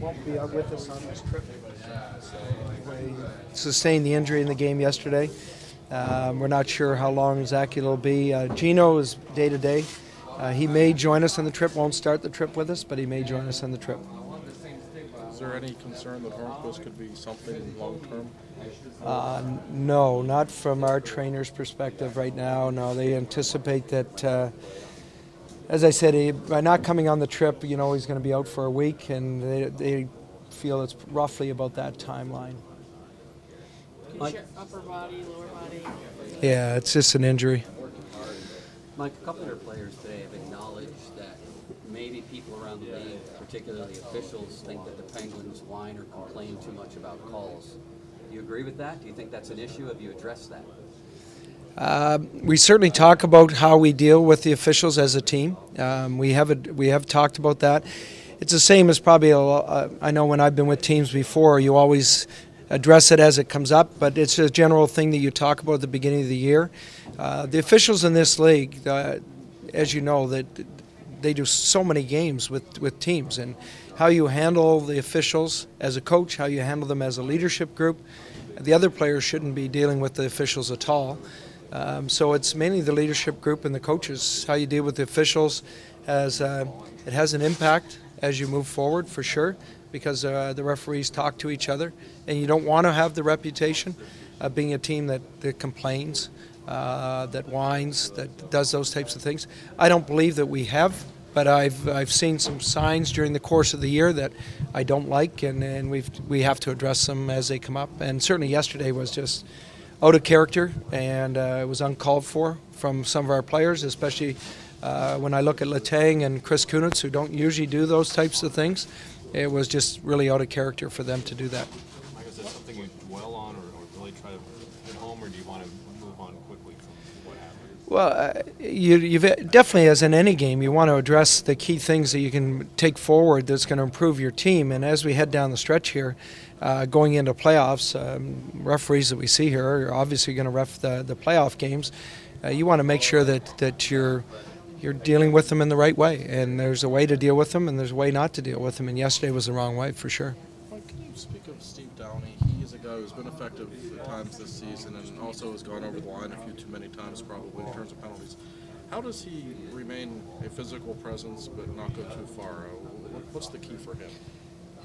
won't be out with us on this trip. He sustained the injury in the game yesterday. We're not sure how long exactly it'll be. Gino is day-to-day. He may join us on the trip, won't start the trip with us, but he may join us on the trip. Is there any concern that Hornquist could be something long-term? No, not from our trainer's perspective right now. No, they anticipate that, as I said, by not coming on the trip, he's going to be out for a week, and they feel it's roughly about that timeline. Mike? Upper body, lower body? Yeah, it's just an injury. Mike, a couple of your players today have acknowledged that maybe people around the league, particularly officials, think that the Penguins whine or complain too much about calls. Do you agree with that? Do you think that's an issue? Have you addressed that? We certainly talk about how we deal with the officials as a team. We have talked about that. It's the same as probably I know when I've been with teams before, you always address it as it comes up, but it's a general thing that you talk about at the beginning of the year. The officials in this league, as you know, that they do so many games with teams, and how you handle the officials as a coach, how you handle them as a leadership group. The other players shouldn't be dealing with the officials at all. So it's mainly the leadership group and the coaches. How you deal with the officials, it has an impact as you move forward for sure, because the referees talk to each other, and you don't want to have the reputation of being a team that complains, that whines, that does those types of things. I don't believe that we have, but I've seen some signs during the course of the year that I don't like, and we have to address them as they come up. And certainly yesterday was just out of character, and it was uncalled for from some of our players, especially when I look at Letang and Chris Kunitz, who don't usually do those types of things. It was just really out of character for them to do that. Mike, is that something you dwell on or really try to hit home, or do you want to move on quickly from what happened? Well, you've definitely, as in any game, you want to address the key things that you can take forward that's going to improve your team. And as we head down the stretch here, going into playoffs, referees that we see here are obviously going to ref the playoff games. You want to make sure that you're dealing with them in the right way, and there's a way to deal with them and there's a way not to deal with them, and yesterday was the wrong way for sure. Mike, can you speak of Steve Downey? He is a guy who's been effective at times this season and also has gone over the line a few too many times probably in terms of penalties. How does he remain a physical presence but not go too far? What's the key for him?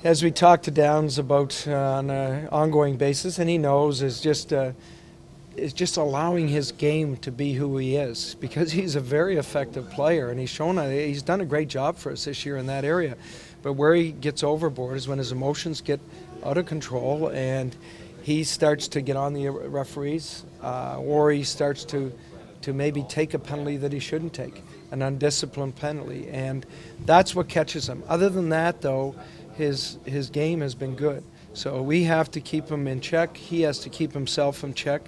As we talk to Downs about on an ongoing basis, and he knows, is just allowing his game to be who he is, because he's a very effective player, and he's done a great job for us this year in that area. But where he gets overboard is when his emotions get out of control and he starts to get on the referees, or he starts to maybe take a penalty that he shouldn't take, an undisciplined penalty, and that's what catches him. Other than that, though, his game has been good. So we have to keep him in check. He has to keep himself in check.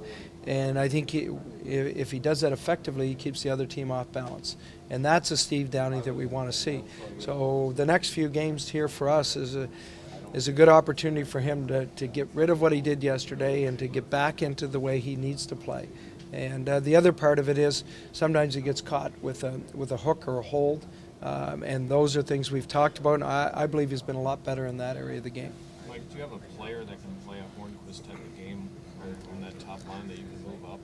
And I think if he does that effectively, he keeps the other team off balance. And that's a Steve Downey that we want to see. So the next few games here for us is a good opportunity for him to get rid of what he did yesterday and to get back into the way he needs to play. And the other part of it is sometimes he gets caught with a hook or a hold. And those are things we've talked about. And I believe he's been a lot better in that area of the game. Mike, do you have a player that can play a Hornquist type of game on that top line that you can move up?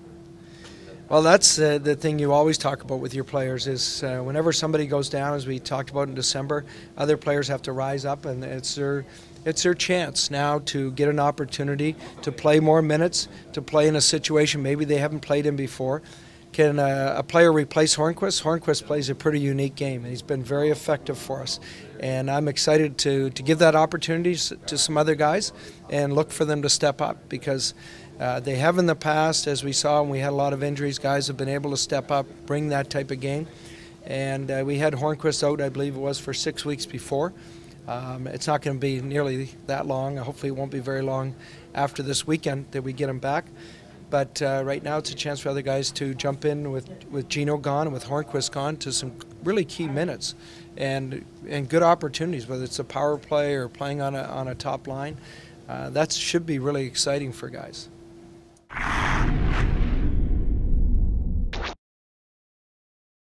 Well, that's the thing you always talk about with your players is whenever somebody goes down, as we talked about in December, other players have to rise up, and it's their chance now to get an opportunity to play more minutes, to play in a situation maybe they haven't played in before. Can a player replace Hornquist? Hornquist plays a pretty unique game, and he's been very effective for us. And I'm excited to give that opportunity to some other guys and look for them to step up, because they have in the past, as we saw when we had a lot of injuries, guys have been able to step up, bring that type of game. And we had Hornquist out, I believe it was, for 6 weeks before. It's not going to be nearly that long. Hopefully it won't be very long after this weekend that we get him back. But right now it's a chance for other guys to jump in with Gino gone and with Hornquist gone to some really key minutes and good opportunities, whether it's a power play or playing on a top line. That should be really exciting for guys.